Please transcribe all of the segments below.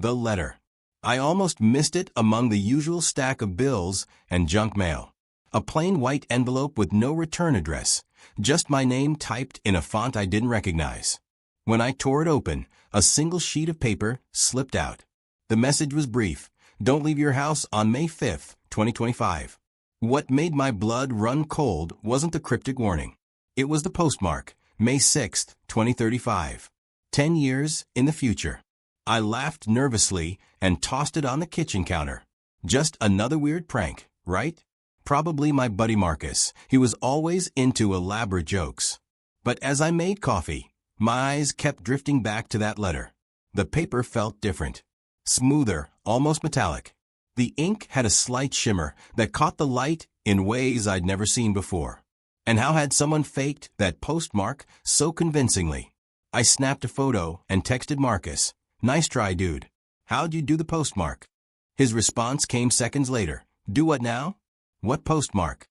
The letter. I almost missed it among the usual stack of bills and junk mail. A plain white envelope with no return address, just my name typed in a font I didn't recognize. When I tore it open, a single sheet of paper slipped out. The message was brief. Don't leave your house on May 5th, 2025. What made my blood run cold wasn't the cryptic warning. It was the postmark, May 6th, 2035. 10 years in the future. I laughed nervously and tossed it on the kitchen counter. Just another weird prank, right? Probably my buddy Marcus. He was always into elaborate jokes. But as I made coffee, my eyes kept drifting back to that letter. The paper felt different. Smoother, almost metallic. The ink had a slight shimmer that caught the light in ways I'd never seen before. And how had someone faked that postmark so convincingly? I snapped a photo and texted Marcus. Nice try, dude. How'd you do the postmark? His response came seconds later. Do what now? What postmark?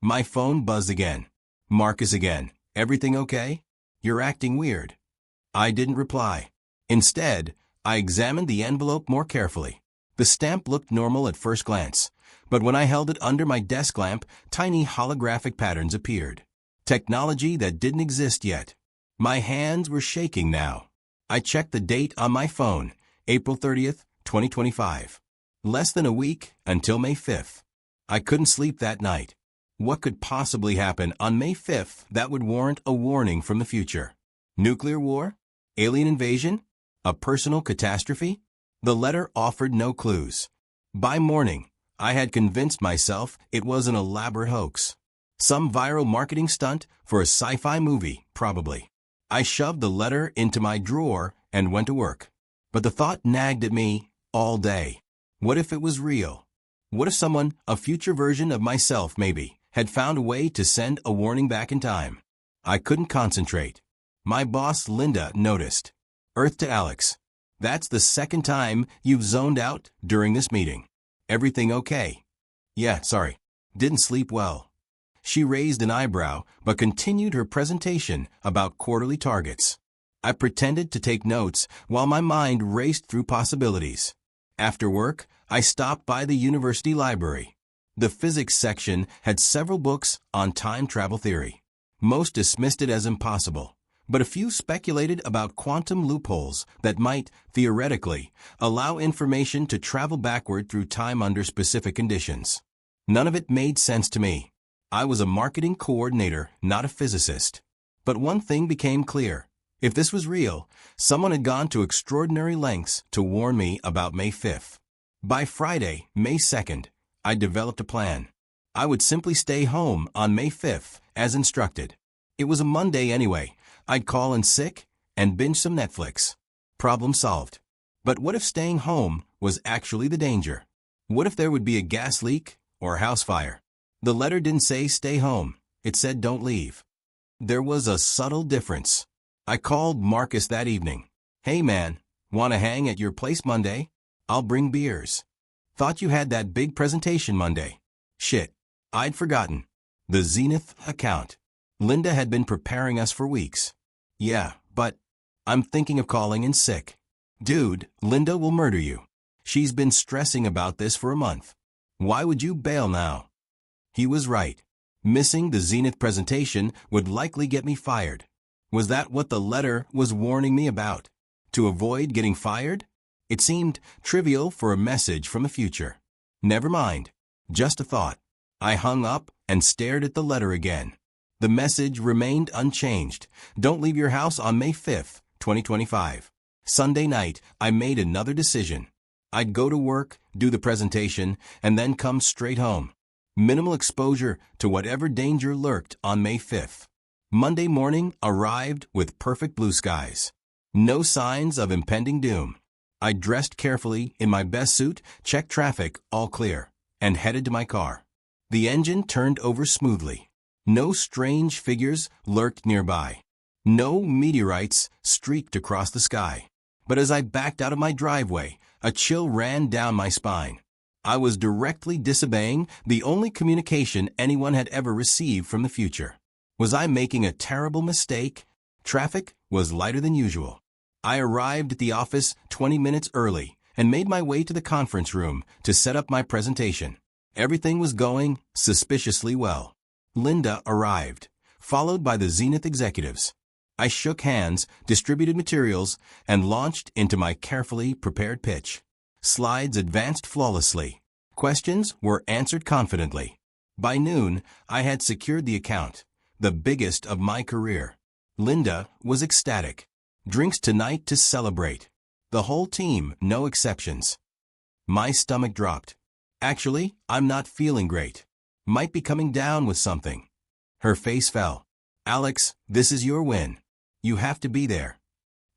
My phone buzzed again. Marcus again. Everything okay? You're acting weird. I didn't reply. Instead, I examined the envelope more carefully. The stamp looked normal at first glance, but when I held it under my desk lamp, tiny holographic patterns appeared. Technology that didn't exist yet. My hands were shaking now. I checked the date on my phone, April 30th, 2025. Less than a week until May 5th. I couldn't sleep that night. What could possibly happen on May 5th that would warrant a warning from the future? Nuclear war? Alien invasion? A personal catastrophe? The letter offered no clues. By morning, I had convinced myself it was an elaborate hoax. Some viral marketing stunt for a sci-fi movie, probably. I shoved the letter into my drawer and went to work. But the thought nagged at me all day. What if it was real? What if someone, a future version of myself maybe, had found a way to send a warning back in time? I couldn't concentrate. My boss Linda noticed. Earth to Alex. That's the second time you've zoned out during this meeting. Everything okay? Yeah, sorry. Didn't sleep well. She raised an eyebrow, but continued her presentation about quarterly targets. I pretended to take notes while my mind raced through possibilities. After work, I stopped by the university library. The physics section had several books on time travel theory. Most dismissed it as impossible, but a few speculated about quantum loopholes that might, theoretically, allow information to travel backward through time under specific conditions. None of it made sense to me. I was a marketing coordinator, not a physicist. But one thing became clear. If this was real, someone had gone to extraordinary lengths to warn me about May 5th. By Friday, May 2nd, I developed a plan. I would simply stay home on May 5th, as instructed. It was a Monday anyway. I'd call in sick and binge some Netflix. Problem solved. But what if staying home was actually the danger? What if there would be a gas leak or a house fire? The letter didn't say stay home. It said don't leave. There was a subtle difference. I called Marcus that evening. Hey man, wanna hang at your place Monday? I'll bring beers. Thought you had that big presentation Monday. Shit, I'd forgotten. The Zenith account. Linda had been preparing us for weeks. Yeah, but I'm thinking of calling in sick. Dude, Linda will murder you. She's been stressing about this for a month. Why would you bail now? He was right. Missing the Zenith presentation would likely get me fired. Was that what the letter was warning me about? To avoid getting fired? It seemed trivial for a message from the future. Never mind. Just a thought. I hung up and stared at the letter again. The message remained unchanged. Don't leave your house on May 5th, 2025. Sunday night, I made another decision. I'd go to work, do the presentation, and then come straight home. Minimal exposure to whatever danger lurked on May 5th. Monday morning arrived with perfect blue skies. No signs of impending doom. I dressed carefully in my best suit, checked traffic, all clear, and headed to my car. The engine turned over smoothly. No strange figures lurked nearby. No meteorites streaked across the sky. But as I backed out of my driveway, a chill ran down my spine. I was directly disobeying the only communication anyone had ever received from the future. Was I making a terrible mistake? Traffic was lighter than usual. I arrived at the office 20 minutes early, and made my way to the conference room to set up my presentation. Everything was going suspiciously well. Linda arrived, followed by the Zenith executives. I shook hands, distributed materials, and launched into my carefully prepared pitch. Slides advanced flawlessly. Questions were answered confidently. By noon, I had secured the account, the biggest of my career. Linda was ecstatic. Drinks tonight to celebrate. The whole team, no exceptions. My stomach dropped. Actually, I'm not feeling great. Might be coming down with something. Her face fell. Alex, this is your win. You have to be there.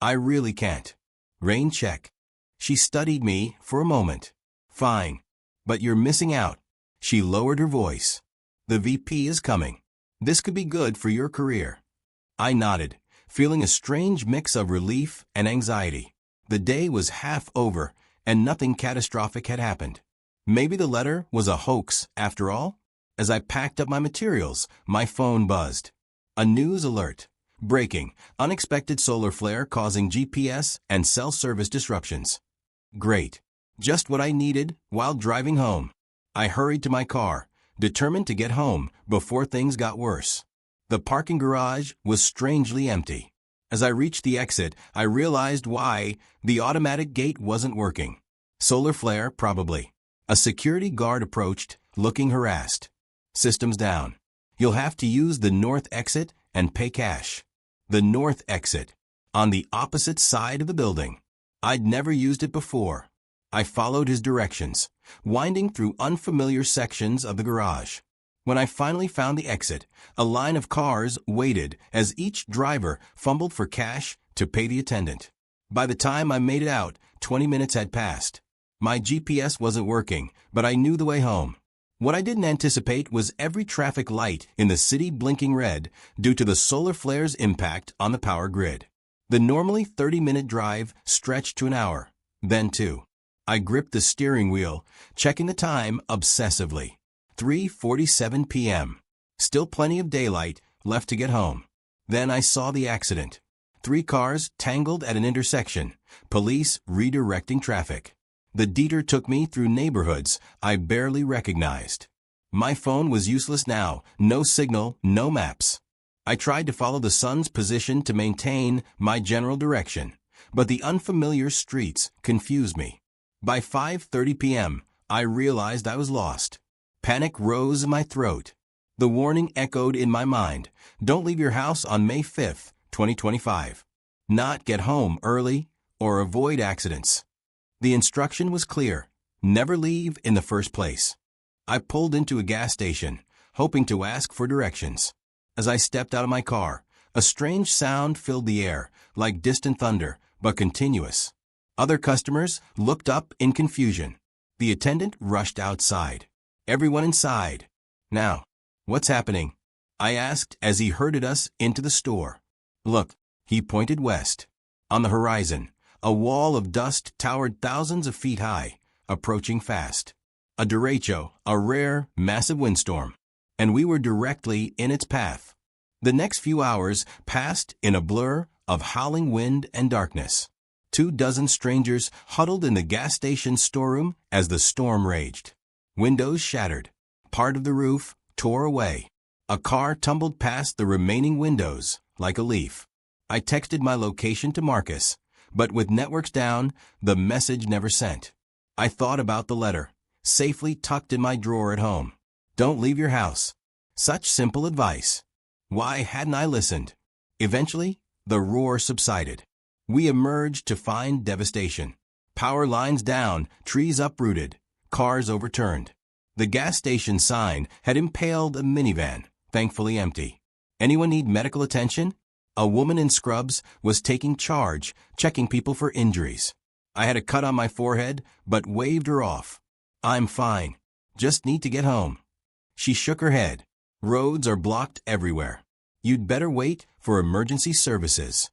I really can't. Rain check. She studied me for a moment. Fine. But you're missing out. She lowered her voice. The VP is coming. This could be good for your career. I nodded, feeling a strange mix of relief and anxiety. The day was half over, and nothing catastrophic had happened. Maybe the letter was a hoax, after all? As I packed up my materials, my phone buzzed. A news alert. Breaking. Unexpected solar flare causing GPS and cell service disruptions. Great. Just what I needed while driving home. I hurried to my car, determined to get home before things got worse. The parking garage was strangely empty. As I reached the exit, I realized why the automatic gate wasn't working. Solar flare, probably. A security guard approached, looking harassed. Systems down. You'll have to use the north exit and pay cash. The north exit. On the opposite side of the building. I'd never used it before. I followed his directions, winding through unfamiliar sections of the garage. When I finally found the exit, a line of cars waited as each driver fumbled for cash to pay the attendant. By the time I made it out, 20 minutes had passed. My GPS wasn't working, but I knew the way home. What I didn't anticipate was every traffic light in the city blinking red due to the solar flare's impact on the power grid. The normally 30-minute drive stretched to an hour, then two. I gripped the steering wheel, checking the time obsessively. 3:47 p.m. Still plenty of daylight left to get home. Then I saw the accident. 3 cars tangled at an intersection, police redirecting traffic. The detour took me through neighborhoods I barely recognized. My phone was useless now, no signal, no maps. I tried to follow the sun's position to maintain my general direction, but the unfamiliar streets confused me. By 5:30 p.m., I realized I was lost. Panic rose in my throat. The warning echoed in my mind. Don't leave your house on May 5th, 2025. Not get home early or avoid accidents. The instruction was clear. Never leave in the first place. I pulled into a gas station, hoping to ask for directions. As I stepped out of my car, a strange sound filled the air, like distant thunder, but continuous. Other customers looked up in confusion. The attendant rushed outside. Everyone inside. Now, what's happening? I asked as he herded us into the store. Look, he pointed west. On the horizon, a wall of dust towered thousands of feet high, approaching fast. A derecho, a rare, massive windstorm. And we were directly in its path. The next few hours passed in a blur of howling wind and darkness. 24 strangers huddled in the gas station storeroom as the storm raged. Windows shattered. Part of the roof tore away. A car tumbled past the remaining windows like a leaf. I texted my location to Marcus, but with networks down, the message never sent. I thought about the letter, safely tucked in my drawer at home. Don't leave your house. Such simple advice. Why hadn't I listened? Eventually, the roar subsided. We emerged to find devastation. Power lines down, trees uprooted, cars overturned. The gas station sign had impaled a minivan, thankfully empty. Anyone need medical attention? A woman in scrubs was taking charge, checking people for injuries. I had a cut on my forehead, but waved her off. I'm fine. Just need to get home. She shook her head. Roads are blocked everywhere. You'd better wait for emergency services.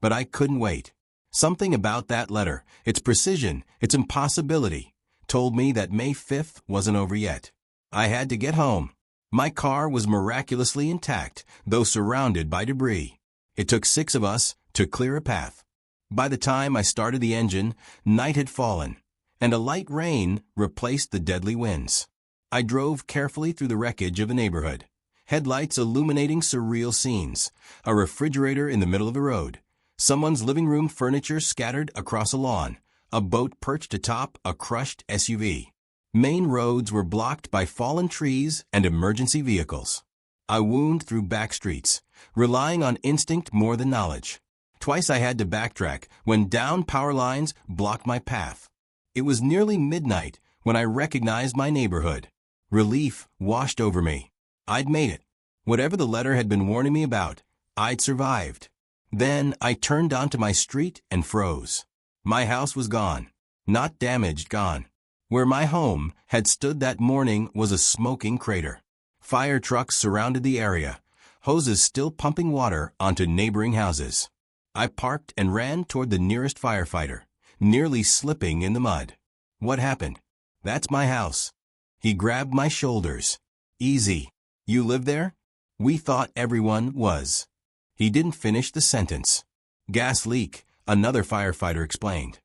But I couldn't wait. Something about that letter, its precision, its impossibility, told me that May 5th wasn't over yet. I had to get home. My car was miraculously intact, though surrounded by debris. It took 6 of us to clear a path. By the time I started the engine, night had fallen, and a light rain replaced the deadly winds. I drove carefully through the wreckage of a neighborhood, headlights illuminating surreal scenes, a refrigerator in the middle of the road, someone's living room furniture scattered across a lawn, a boat perched atop a crushed SUV. Main roads were blocked by fallen trees and emergency vehicles. I wound through back streets, relying on instinct more than knowledge. Twice I had to backtrack when downed power lines blocked my path. It was nearly midnight when I recognized my neighborhood. Relief washed over me. I'd made it. Whatever the letter had been warning me about, I'd survived. Then I turned onto my street and froze. My house was gone. Not damaged, gone. Where my home had stood that morning was a smoking crater. Fire trucks surrounded the area, hoses still pumping water onto neighboring houses. I parked and ran toward the nearest firefighter, nearly slipping in the mud. What happened? That's my house. He grabbed my shoulders. Easy. You live there? We thought everyone was. He didn't finish the sentence. Gas leak, another firefighter explained.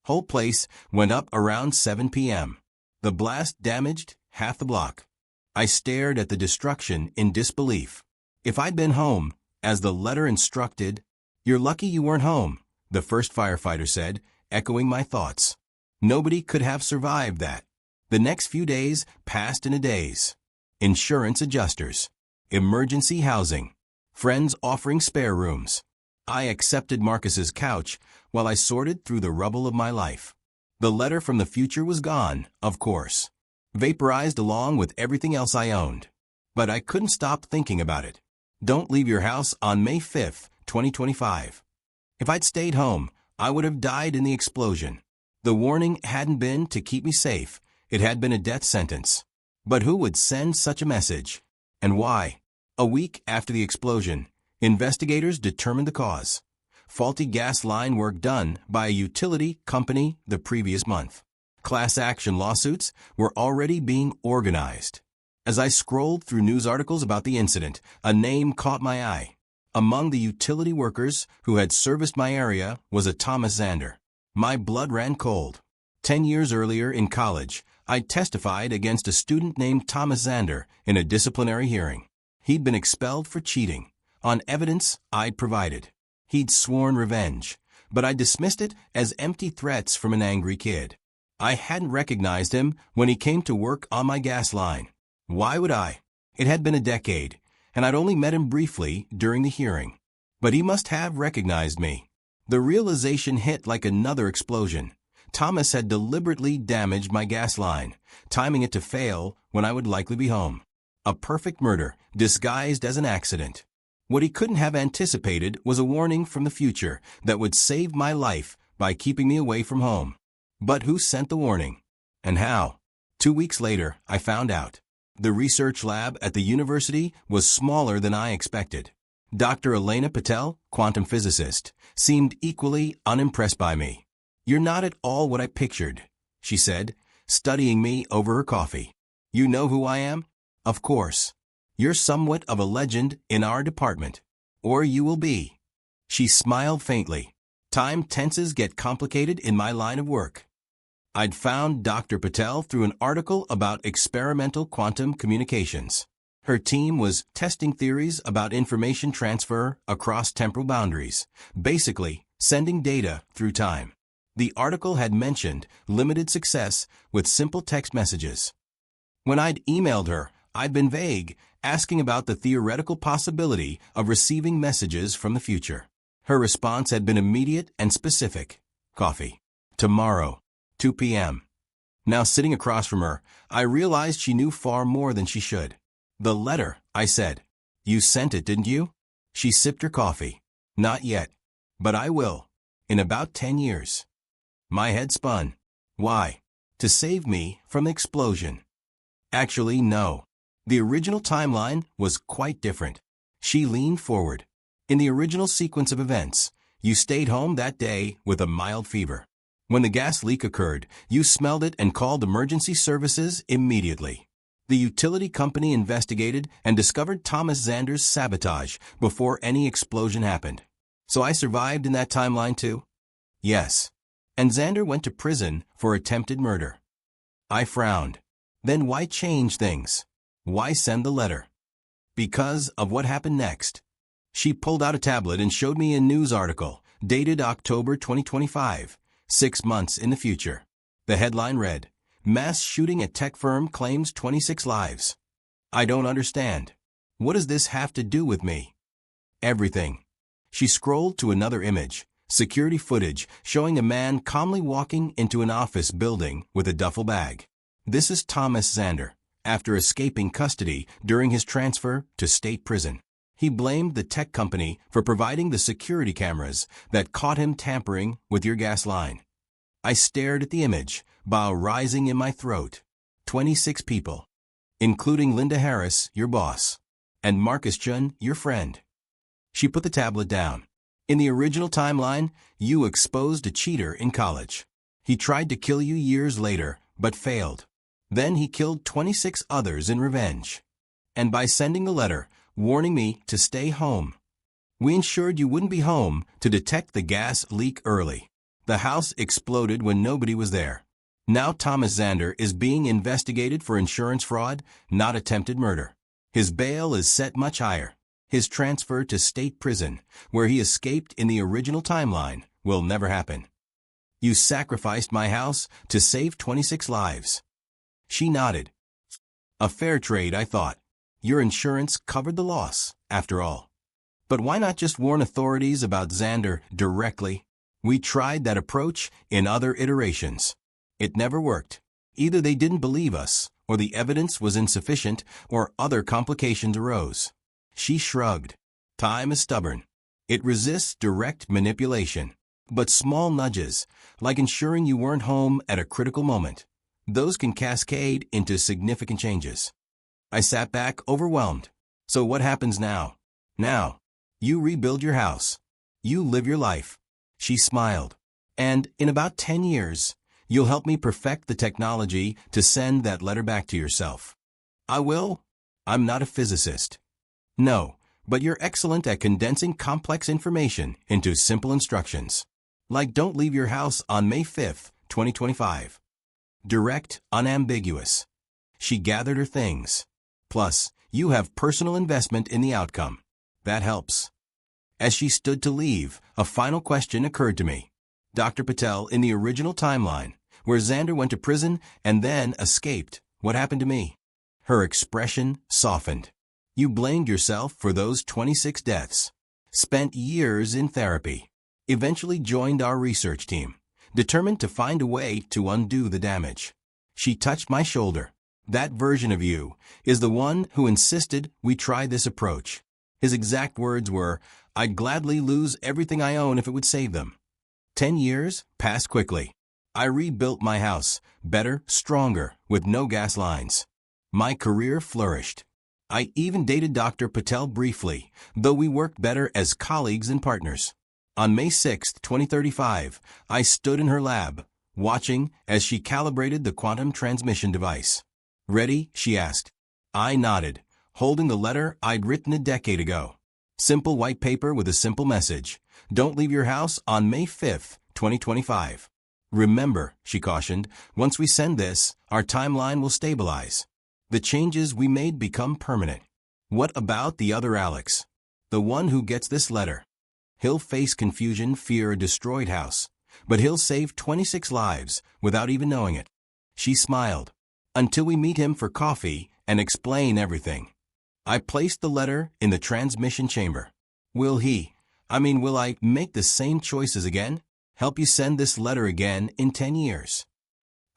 Whole place went up around 7 p.m. The blast damaged half the block. I stared at the destruction in disbelief. If I'd been home, as the letter instructed, "You're lucky you weren't home," the first firefighter said, echoing my thoughts. Nobody could have survived that. The next few days passed in a daze. Insurance adjusters, emergency housing, friends offering spare rooms. I accepted Marcus's couch while I sorted through the rubble of my life. The letter from the future was gone, of course, vaporized along with everything else I owned. But I couldn't stop thinking about it. Don't leave your house on May 5th, 2025. If I'd stayed home, I would have died in the explosion. The warning hadn't been to keep me safe. It had been a death sentence. But who would send such a message? And why? A week after the explosion, investigators determined the cause. Faulty gas line work done by a utility company the previous month. Class action lawsuits were already being organized. As I scrolled through news articles about the incident, a name caught my eye. Among the utility workers who had serviced my area was a Thomas Zander. My blood ran cold. 10 years earlier in college, I testified against a student named Thomas Zander in a disciplinary hearing. He'd been expelled for cheating, on evidence I'd provided. He'd sworn revenge, but I dismissed it as empty threats from an angry kid. I hadn't recognized him when he came to work on my gas line. Why would I? It had been a decade, and I'd only met him briefly during the hearing. But he must have recognized me. The realization hit like another explosion. Thomas had deliberately damaged my gas line, timing it to fail when I would likely be home. A perfect murder, disguised as an accident. What he couldn't have anticipated was a warning from the future that would save my life by keeping me away from home. But who sent the warning? And how? 2 weeks later, I found out. The research lab at the university was smaller than I expected. Dr. Elena Patel, quantum physicist, seemed equally unimpressed by me. "You're not at all what I pictured," she said, studying me over her coffee. "You know who I am? Of course. You're somewhat of a legend in our department. Or you will be." She smiled faintly. Time tenses get complicated in my line of work. I'd found Dr. Patel through an article about experimental quantum communications. Her team was testing theories about information transfer across temporal boundaries, basically sending data through time. The article had mentioned limited success with simple text messages. When I'd emailed her, I'd been vague, asking about the theoretical possibility of receiving messages from the future. Her response had been immediate and specific. "Coffee. Tomorrow, 2 p.m. Now sitting across from her, I realized she knew far more than she should. "The letter," I said. "You sent it, didn't you?" She sipped her coffee. "Not yet. But I will. In about 10 years. My head spun. Why? To save me from the explosion. Actually, no. The original timeline was quite different. She leaned forward. In the original sequence of events, you stayed home that day with a mild fever. When the gas leak occurred, you smelled it and called emergency services immediately. The utility company investigated and discovered Thomas Zander's sabotage before any explosion happened. So I survived in that timeline too? Yes. And Xander went to prison for attempted murder. I frowned. Then why change things? Why send the letter? Because of what happened next. She pulled out a tablet and showed me a news article, dated October 2025, 6 months in the future. The headline read, "Mass shooting at tech firm claims 26 lives." I don't understand. What does this have to do with me? Everything. She scrolled to another image, security footage showing a man calmly walking into an office building with a duffel bag. This is Thomas Xander, after escaping custody during his transfer to state prison. He blamed the tech company for providing the security cameras that caught him tampering with your gas line. I stared at the image, bow rising in my throat. 26 people, including Linda Harris, your boss, and Marcus Chun, your friend. She put the tablet down. In the original timeline, you exposed a cheater in college. He tried to kill you years later, but failed. Then he killed 26 others in revenge. And by sending the letter, warning me to stay home, we ensured you wouldn't be home to detect the gas leak early. The house exploded when nobody was there. Now Thomas Xander is being investigated for insurance fraud, not attempted murder. His bail is set much higher. His transfer to state prison, where he escaped in the original timeline, will never happen. You sacrificed my house to save 26 lives. She nodded. A fair trade, I thought. Your insurance covered the loss, after all. But why not just warn authorities about Xander directly? We tried that approach in other iterations. It never worked. Either they didn't believe us, or the evidence was insufficient, or other complications arose. She shrugged. Time is stubborn. It resists direct manipulation. But small nudges, like ensuring you weren't home at a critical moment, those can cascade into significant changes. I sat back overwhelmed. So what happens now? Now, you rebuild your house. You live your life. She smiled. And in about 10 years, you'll help me perfect the technology to send that letter back to yourself. I will? I'm not a physicist. No, but you're excellent at condensing complex information into simple instructions. Like don't leave your house on May 5th, 2025. Direct, unambiguous. She gathered her things. Plus, you have personal investment in the outcome. That helps. As she stood to leave, a final question occurred to me. Dr. Patel, in the original timeline, where Xander went to prison and then escaped, what happened to me? Her expression softened. You blamed yourself for those 26 deaths. Spent years in therapy. Eventually joined our research team, determined to find a way to undo the damage. She touched my shoulder. That version of you is the one who insisted we try this approach. His exact words were, "I'd gladly lose everything I own if it would save them." 10 years passed quickly. I rebuilt my house, better, stronger, with no gas lines. My career flourished. I even dated Dr. Patel briefly, though we worked better as colleagues and partners. On May 6, 2035, I stood in her lab, watching as she calibrated the quantum transmission device. "Ready?" she asked. I nodded, holding the letter I'd written a decade ago. Simple white paper with a simple message. Don't leave your house on May 5th, 2025. Remember, she cautioned, once we send this, our timeline will stabilize. The changes we made become permanent. What about the other Alex? The one who gets this letter. He'll face confusion, fear, a destroyed house, but he'll save 26 lives without even knowing it. She smiled. Until we meet him for coffee and explain everything. I placed the letter in the transmission chamber. Will I make the same choices again? Help you send this letter again in 10 years?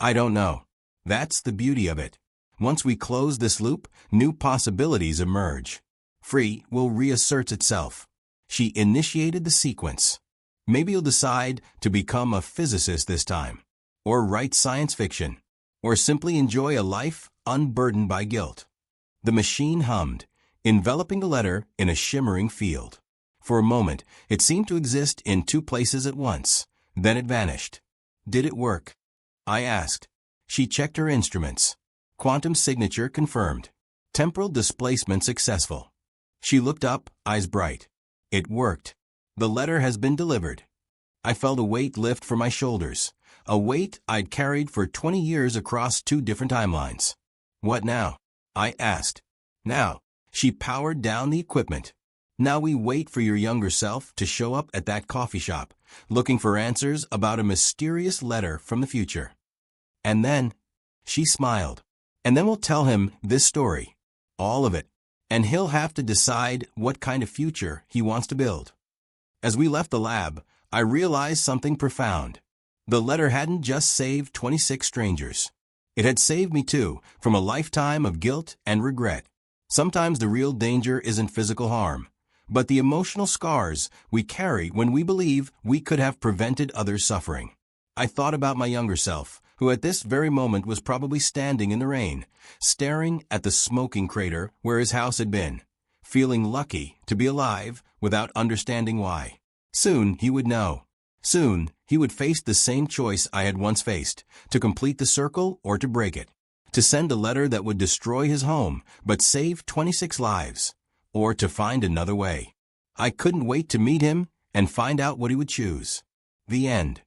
I don't know. That's the beauty of it. Once we close this loop, new possibilities emerge. Free will reasserts itself. She initiated the sequence. Maybe you'll decide to become a physicist this time, or write science fiction, or simply enjoy a life unburdened by guilt. The machine hummed, enveloping the letter in a shimmering field. For a moment, it seemed to exist in two places at once. Then it vanished. Did it work? I asked. She checked her instruments. Quantum signature confirmed. Temporal displacement successful. She looked up, eyes bright. It worked. The letter has been delivered. I felt a weight lift from my shoulders, a weight I'd carried for 20 years across 2 different timelines. What now? I asked. Now, she powered down the equipment. Now we wait for your younger self to show up at that coffee shop, looking for answers about a mysterious letter from the future. And then, she smiled. And then we'll tell him this story. All of it. And he'll have to decide what kind of future he wants to build. As we left the lab, I realized something profound. The letter hadn't just saved 26 strangers. It had saved me too, from a lifetime of guilt and regret. Sometimes the real danger isn't physical harm, but the emotional scars we carry when we believe we could have prevented others' suffering. I thought about my younger self, who at this very moment was probably standing in the rain, staring at the smoking crater where his house had been, feeling lucky to be alive without understanding why. Soon he would know. Soon he would face the same choice I had once faced, to complete the circle or to break it, to send a letter that would destroy his home but save 26 lives, or to find another way. I couldn't wait to meet him and find out what he would choose. The end.